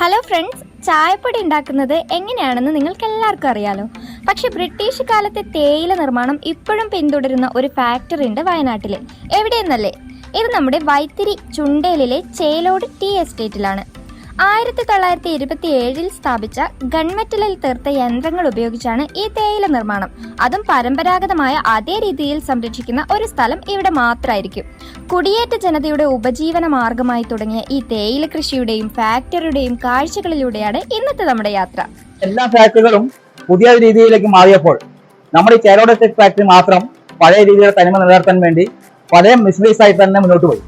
Hello friends, ചായപ്പൊടി ഉണ്ടാക്കുന്നത് എങ്ങനെയാണെന്ന് നിങ്ങൾക്ക് എല്ലാവർക്കും അറിയാലോ. പക്ഷെ ബ്രിട്ടീഷ് കാലത്തെ തേയില നിർമ്മാണം ഇപ്പോഴും പിന്തുടരുന്ന ഒരു ഫാക്ടറി ഉണ്ട് വയനാട്ടിൽ. എവിടെയെന്നല്ലേ? ഇത് നമ്മുടെ വൈത്തിരി ചുണ്ടേലിലെ ചേലോട് ടീ എസ്റ്റേറ്റിലാണ്. 1927 സ്ഥാപിച്ച ഗൺമെറ്റലിൽ തീർത്ത യന്ത്രങ്ങൾ ഉപയോഗിച്ചാണ് ഈ തേയില നിർമ്മാണം. അതും പരമ്പരാഗതമായ അതേ രീതിയിൽ സംരക്ഷിക്കുന്ന ഒരു സ്ഥലം ഇവിടെ മാത്രമായിരിക്കും. കുടിയേറ്റ ജനതയുടെ ഉപജീവന മാർഗമായി തുടങ്ങിയ ഈ തേയില കൃഷിയുടെയും ഫാക്ടറിയുടെയും കാഴ്ചകളിലൂടെയാണ് ഇന്നത്തെ നമ്മുടെ യാത്ര. എല്ലാ ഫാക്ടറികളും പുതിയ രീതിയിലേക്ക് മാറിയപ്പോൾ നമ്മുടെ ഈ ചേലോട് എസ്റ്റേറ്റ് ഫാക്ടറി മാത്രം പഴയ രീതിയിലെ തനിമ നിലനിർത്താൻ വേണ്ടി പഴയ മിഷനറീസ് ആയിട്ട് തന്നെ മുന്നോട്ട് പോയി.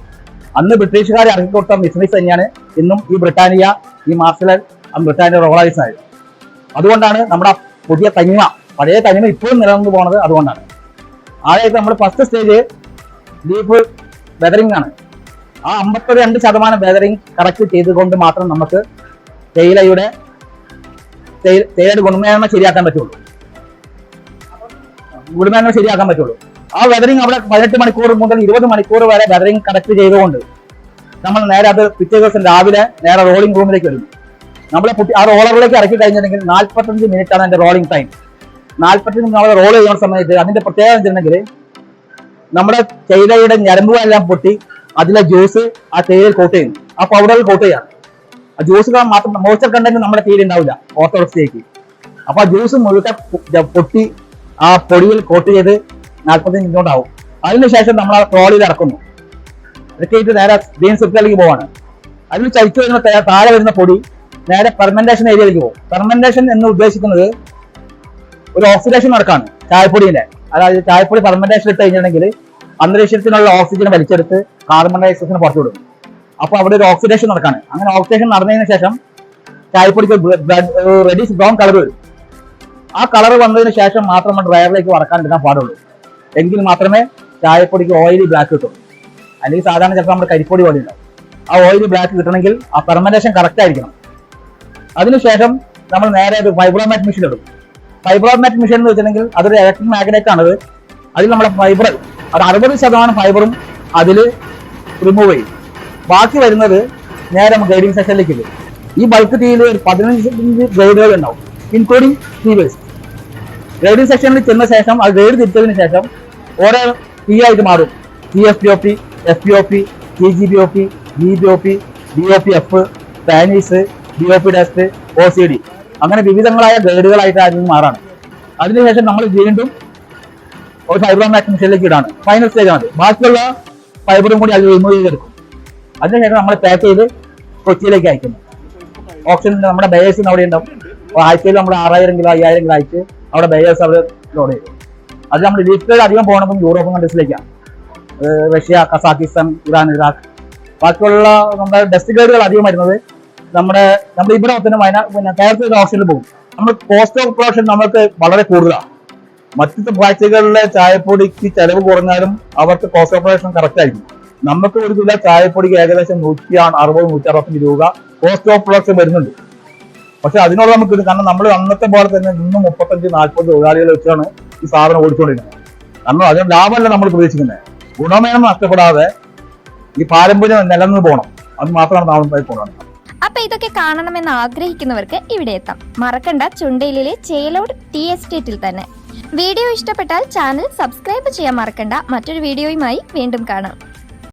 അന്ന് ബ്രിട്ടീഷുകാർ ഇറക്കിക്കൊടുത്ത മിഷനറീസ് തന്നെയാണ് ഇന്നും ഈ ബ്രിട്ടാനിയ, ഈ മാർഷലൽ, ബ്രിട്ടാനിയ റോളൈസ് ആയത്. അതുകൊണ്ടാണ് നമ്മുടെ പുതിയ തനിമ, പഴയ തനിമ ഇപ്പോഴും നിലനിന്ന് പോകുന്നത്. അതുകൊണ്ടാണ് ആദ്യമായിട്ട് നമ്മൾ ഫസ്റ്റ് സ്റ്റേജ് ഡീപ്പ് വെതറിംഗ് ആണ്. ആ 52% വെതറിംഗ് കറക്റ്റ് ചെയ്തുകൊണ്ട് മാത്രം നമുക്ക് തേയിലയുടെ ഗുണമേന്മ ശരിയാക്കാൻ പറ്റുള്ളൂ. ആ വെതറിംഗ് അവിടെ 18 മണിക്കൂർ മുതൽ 20 മണിക്കൂർ വരെ വെതറിംഗ് കറക്റ്റ് ചെയ്തുകൊണ്ട് നമ്മൾ നേരെ അത് പിറ്റേ ദിവസം രാവിലെ നേരെ റോളിംഗ് റൂമിലേക്ക് വരുന്നു. നമ്മളെ ആ റോളറിലേക്ക് ഇറക്കി കഴിഞ്ഞിട്ടുണ്ടെങ്കിൽ 45 മിനിറ്റ് ആണ് അതിന്റെ റോളിംഗ് ടൈം. 45 മിനിറ്റ് നമ്മൾ റോൾ ചെയ്യുന്ന സമയത്ത് അതിന്റെ പ്രത്യേകത വെച്ചിട്ടുണ്ടെങ്കിൽ നമ്മുടെ തേയിലയുടെ ഞരമ്പുകളെല്ലാം പൊട്ടി അതിലെ ജ്യൂസ് ആ തേയിലയിൽ കോട്ട് ചെയ്യുന്നു, ആ പൗഡറിൽ കോട്ട് ചെയ്യാണ്. ആ ജ്യൂസ് മാത്രം മോയ്സ്ചർ കണ്ടന്റ് നമ്മുടെ തേയില ഉണ്ടാവില്ല ഓർത്തഡോക്സിലേക്ക്. അപ്പൊ ആ ജ്യൂസ് മുഴുവൻ പൊട്ടി ആ പൊടിയിൽ കോട്ട് ചെയ്ത് 45 മിനിറ്റ് കൊണ്ടാവും. അതിനുശേഷം നമ്മൾ ആ ട്രോളിയിൽ ഇറക്കുന്നു. ഇറക്കിയിട്ട് നേരെ ബീൻ സിപ്പിലേക്ക് പോവാണ്. അതിൽ ചരിച്ചു വരുന്ന താഴെ വരുന്ന പൊടി നേരെ ഫെർമെന്റേഷൻ ഏരിയയിലേക്ക് പോകും. ഫെർമെന്റേഷൻ എന്ന് ഉദ്ദേശിക്കുന്നത് ഒരു ഓക്സിഡേഷൻ നടക്കാണ് ചായപ്പൊടിയുടെ. അതായത് ചായപ്പൊടി ഫെർമെന്റേഷൻ ഇട്ട് കഴിഞ്ഞിട്ടുണ്ടെങ്കിൽ അന്തരീക്ഷത്തിനുള്ള ഓക്സിജൻ വലിച്ചെടുത്ത് കാർബൺ ഡയോക്സൈഡിന് പുറത്തു വിടും. അപ്പൊ അവിടെ ഒരു ഓക്സിഡേഷൻ നടക്കാണ്. അങ്ങനെ ഓക്സിഡേഷൻ നടന്നതിന് ശേഷം ചായപ്പൊടിക്ക് റെഡിഷ് ബ്രൗൺ കളർ വരും. ആ കളർ വന്നതിന് ശേഷം മാത്രം നമ്മൾ ഡ്രയറിലേക്ക് വറക്കാൻ എടുക്കാൻ പാടുള്ളൂ. എങ്കിൽ മാത്രമേ ചായപ്പൊടിക്ക് ഓയിലി ബ്ലാക്ക് കിട്ടുള്ളൂ. അല്ലെങ്കിൽ സാധാരണ ചിലപ്പോൾ നമ്മുടെ കരിപ്പൊടി പോലെ ഉണ്ടാവും. ആ ഓയിലി ബ്ലാക്ക് കിട്ടണമെങ്കിൽ ആ ഫെർമെന്റേഷൻ കറക്റ്റ് ആയിരിക്കണം. അതിനുശേഷം നമ്മൾ നേരെ ഒരു ഫൈബ്രോമാറ്റ് മെഷീൻ എടുക്കും. ഫൈബ്രോമാറ്റ് മെഷീൻ എന്ന് വെച്ചിട്ടുണ്ടെങ്കിൽ അതൊരു ഇലക്ട്രിക് മാഗ്നറ്റ് ആണത്. അതിൽ നമ്മുടെ ഫൈബർ, അത് 60% ഫൈബറും അതിൽ റിമൂവ് ചെയ്യും. ബാക്കി വരുന്നത് നേരെ ഗ്രൈഡിംഗ് സെക്ഷനിലേക്ക് വരും. ഈ ബൾക്ക് ടീയിൽ ഒരു 15 ഗ്രേഡുകൾ ഉണ്ടാവും, ഇൻക്ലൂഡിംഗ് ടീ വേസ്റ്റ്. ഗ്രേഡിംഗ് സെക്ഷനിൽ ചെന്ന ശേഷം അത് ഗ്രേഡ് തിരിച്ചതിന് ശേഷം ഓരോ ടീ ആയിട്ട് മാറും. TFPOP, FPOP, TGBOP, GBOP, DOPF, സ്പാനീസ്, DOP dust, OCD, അങ്ങനെ വിവിധങ്ങളായ ഗ്രേഡുകളായിട്ട് അതിൽ മാറാണ്. അതിനുശേഷം നമ്മൾ വീണ്ടും ഒരു ഫൈബ്രോമാറ്റ് മെഷീനിലേക്ക് ഇടാണ്. ഫൈനൽ സ്റ്റേജ് ആണ്. ബാക്കിയുള്ള ഫൈബറും കൂടി അതിൽ റിമൂവ് ചെയ്തെടുക്കും. അതിനുശേഷം നമ്മൾ പാക്ക് ചെയ്ത് കൊച്ചിയിലേക്ക് അയക്കുന്നു. ഓപ്ഷൻ നമ്മുടെ ബയേഴ്സിന് അവിടെ ഉണ്ടാവും. ആഴ്ചയിൽ നമ്മൾ 6000 കിലോ 5000 കിലോ അയച്ച് അവിടെ ബയേഴ്സ് അവിടെ ലോഡ് ചെയ്യും. അത് നമ്മൾ ലീഫ്റ്റേഡ് അധികം പോകണം യൂറോപ്യൻ കൺട്രീസിലേക്കാണ്. Russia, Kazakhstan, Iran, Iraq. ബാക്കിയുള്ള നമ്മുടെ ഡസ്റ്റ് ഗ്രേഡുകൾ അധികം വരുന്നത് നമ്മുടെ ഇവിടെ തന്നെ കേരളത്തിലെ ഓപ്ഷനിൽ പോകും. നമ്മൾ കോസ്റ്റ് ഓഫ് പ്രൊഡക്ഷൻ നമുക്ക് വളരെ കൂടുതലാണ്. മറ്റു ഫാക്ടറികളിലെ ചായപ്പൊടിക്ക് ചെലവ് കുറഞ്ഞാലും അവർക്ക് കോസ്റ്റ് ഓഫ് പ്രൊഡക്ഷൻ കറക്റ്റ് ആയിരിക്കും. നമുക്ക് ഒരു കിലോ ചായപ്പൊടിക്ക് ഏകദേശം 160-165 രൂപ കോസ്റ്റ് ഓഫ് പ്രൊഡക്ഷൻ വരുന്നുണ്ട്. പക്ഷെ അതിനോട് നമുക്ക് കാരണം നമ്മൾ അന്നത്തെ പോലെ തന്നെ 35-40 തൊഴിലാളികൾ വെച്ചാണ് ഈ സാധനം ഓടിച്ചുകൊണ്ടിരുന്നത്. കാരണം അതിന് ലാഭമല്ല നമ്മൾ പ്രതീക്ഷിക്കുന്നത്. ഗുണമേന്മ നഷ്ടപ്പെടാതെ ഈ പാരമ്പര്യം നിലനിന്ന് പോകണം. അത് മാത്രമാണ് നമ്മൾ പോകുന്നത്. അപ്പൊ ഇതൊക്കെ കാണണമെന്ന് ആഗ്രഹിക്കുന്നവർക്ക് ഇവിടെ എത്താം. മറക്കണ്ട, ചുണ്ടേലിലെ ചേലോട് ടീ എസ്റ്റേറ്റിൽ തന്നെ. വീഡിയോ ഇഷ്ടപ്പെട്ടാൽ ചാനൽ സബ്സ്ക്രൈബ് ചെയ്യാൻ മറക്കണ്ട. മറ്റൊരു വീഡിയോയുമായി വീണ്ടും കാണാം.